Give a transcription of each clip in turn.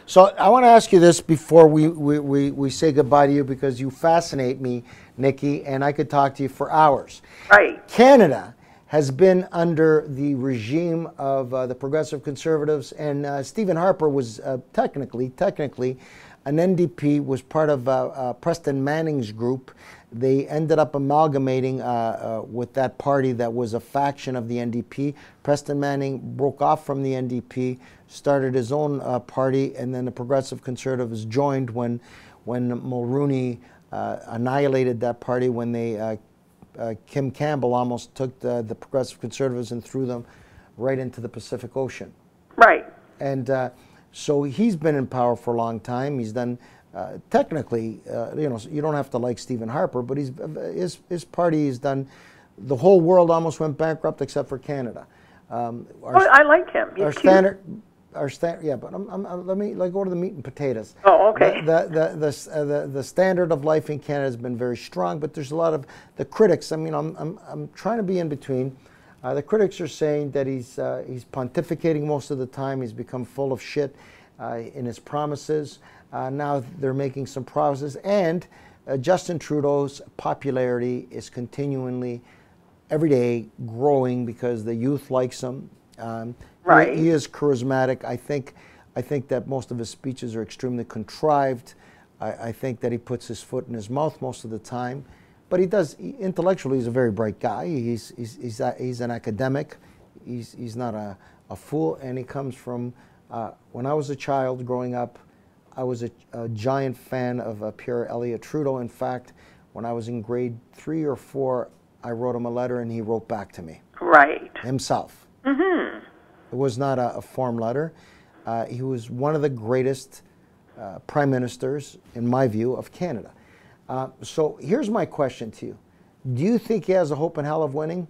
So I want to ask you this before we say goodbye to you, because you fascinate me, Nikki, and I could talk to you for hours. Right. Canada has been under the regime of the Progressive Conservatives, and Stephen Harper was technically an NDP, was part of Preston Manning's group. They ended up amalgamating with that party that was a faction of the NDP. Preston Manning broke off from the NDP, started his own party, and then the Progressive Conservatives joined when Mulroney annihilated that party, when they Kim Campbell almost took the Progressive Conservatives and threw them right into the Pacific Ocean. Right. And so he's been in power for a long time. He's done, technically, you know, you don't have to like Stephen Harper, but his party has done, the whole world almost went bankrupt except for Canada. I like him. He's cute. Yeah, but let me go to the meat and potatoes. Oh, okay. The standard of life in Canada has been very strong, but there's a lot of the critics. I mean, I'm trying to be in between. The critics are saying that he's pontificating most of the time. He's become full of shit in his promises. Now they're making some promises, and Justin Trudeau's popularity is continually, every day, growing because the youth likes him. Right. He is charismatic. I think that most of his speeches are extremely contrived. I think that he puts his foot in his mouth most of the time. But intellectually, he's a very bright guy. He's an academic. He's not a fool, and he comes from, when I was a child growing up, I was a giant fan of Pierre Elliott Trudeau. In fact, when I was in grade 3 or 4, I wrote him a letter, and he wrote back to me. Right. Himself. Mm-hmm. It was not a form letter. He was one of the greatest prime ministers, in my view, of Canada. So here's my question to you. Do you think he has a hope in hell of winning?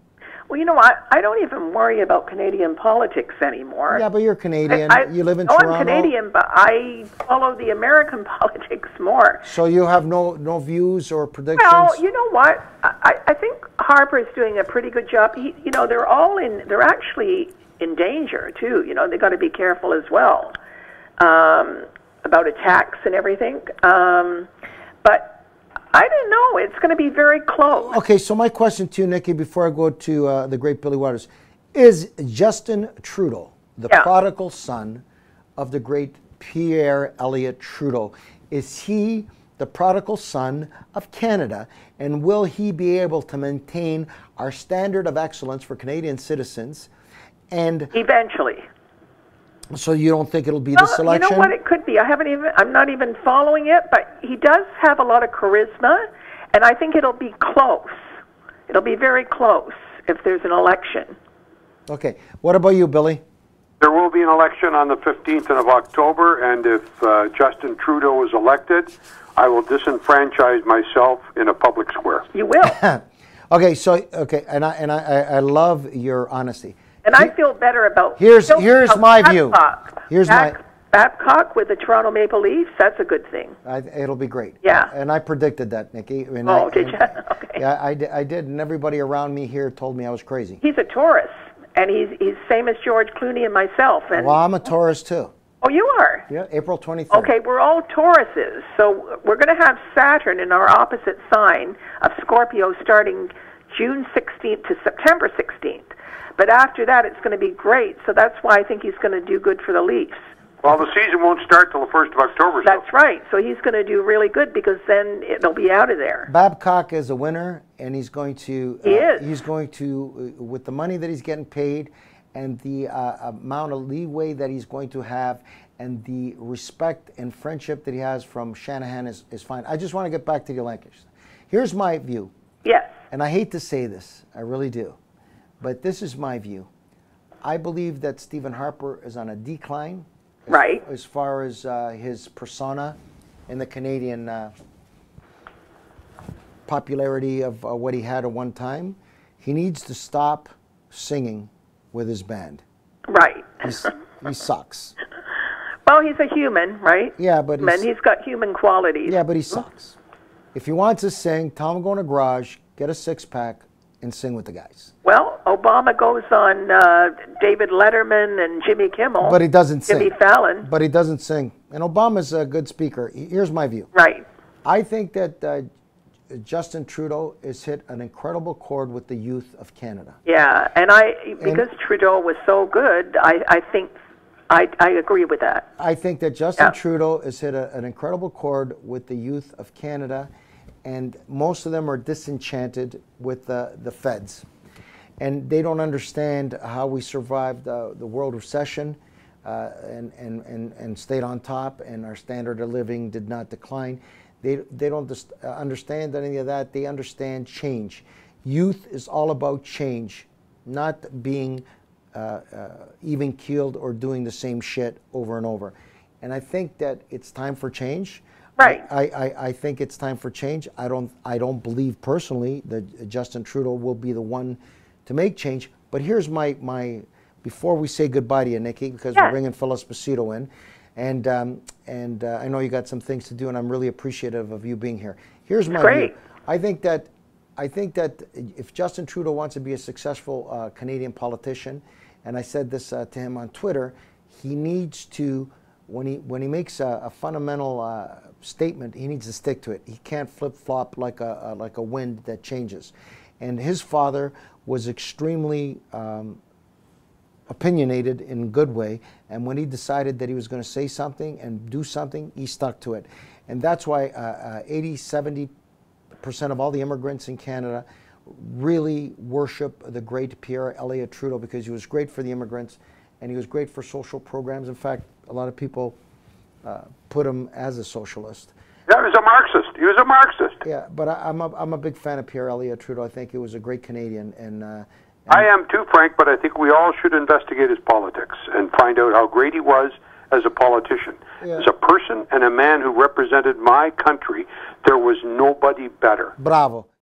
Well, you know what? I don't even worry about Canadian politics anymore. Yeah, but you're Canadian. You live in Toronto. Toronto. I'm Canadian, but I follow the American politics more. So you have no views or predictions? Well, you know what? I think Harper is doing a pretty good job. You know, they're actually in danger too. You know, they got to be careful as well about attacks and everything. But I don't know. It's going to be very close. Okay, so my question to you, Nikki, before I go to the great Billy Waters, is Justin Trudeau the prodigal son of the great Pierre Elliott Trudeau? Is he the prodigal son of Canada, and will he be able to maintain our standard of excellence for Canadian citizens? And eventually. So you don't think it'll be this election? You know what, it could be. I'm not even following it, but he does have a lot of charisma, and I think it'll be close. It'll be very close if there's an election. Okay. What about you, Billy? There will be an election on the 15th of October, and if Justin Trudeau is elected, I will disenfranchise myself in a public square. You will. Okay, and I love your honesty. And I feel better about... Here's my view. Babcock with the Toronto Maple Leafs, that's a good thing. It'll be great. Yeah. And I predicted that, Nikki. Did you? Okay. Yeah, I did, and everybody around me here told me I was crazy. He's a Taurus, and he's same as George Clooney and myself. And well, I'm a Taurus, too. Oh, you are? Yeah, April 23rd. Okay, we're all Tauruses, so we're going to have Saturn in our opposite sign of Scorpio starting June 16th to September 16th. But after that, it's going to be great, so that's why I think he's going to do good for the Leafs. Well, the season won't start till the 1st of October. That's right, so he's going to do really good because then it'll be out of there. Babcock is a winner, and he's going to... He is. He's going to, with the money that he's getting paid and the amount of leeway that he's going to have and the respect and friendship that he has from Shanahan is fine. I just want to get back to the Lakers. Here's my view. Yes. And I hate to say this, I really do. But this is my view. I believe that Stephen Harper is on a decline. Right. As far as his persona in the Canadian popularity of what he had at one time. He needs to stop singing with his band. Right. He sucks. Well, he's a human, right? Yeah, but he's got human qualities. Yeah, but he sucks. If he wants to sing, tell him to go in a garage, get a six-pack, and sing with the guys. Well, Obama goes on David Letterman and Jimmy Kimmel. But he doesn't sing. Jimmy Fallon. But he doesn't sing. And Obama's a good speaker. Here's my view. Right. I think that Justin Trudeau has hit an incredible chord with the youth of Canada. Yeah, and because Trudeau was so good, I think I agree with that. I think that Justin Trudeau has hit an incredible chord with the youth of Canada, and most of them are disenchanted with the feds. And they don't understand how we survived the world recession and stayed on top, and our standard of living did not decline. They don't understand any of that. They understand change. Youth is all about change, not being even-keeled or doing the same shit over and over. And I think that it's time for change. Right. I think it's time for change. I don't believe personally that Justin Trudeau will be the one to make change. But here's my before we say goodbye to you, Nikki, because we're bringing Phil Esposito in. And I know you got some things to do, and I'm really appreciative of you being here. Here's my view. I think that if Justin Trudeau wants to be a successful Canadian politician, and I said this to him on Twitter, he needs to, when he makes a fundamental statement, he needs to stick to it. He can't flip-flop like a wind that changes. And his father was extremely opinionated in a good way, and when he decided that he was going to say something and do something, he stuck to it. And that's why 80–70% of all the immigrants in Canada really worship the great Pierre Elliott Trudeau, because he was great for the immigrants and he was great for social programs. In fact, a lot of people put him as a socialist. Yeah, he was a Marxist. He was a Marxist. Yeah, but I'm a big fan of Pierre Elliott Trudeau. I think he was a great Canadian, and I am too, Frank, but I think we all should investigate his politics and find out how great he was as a politician. Yeah. As a person and a man who represented my country, there was nobody better. Bravo.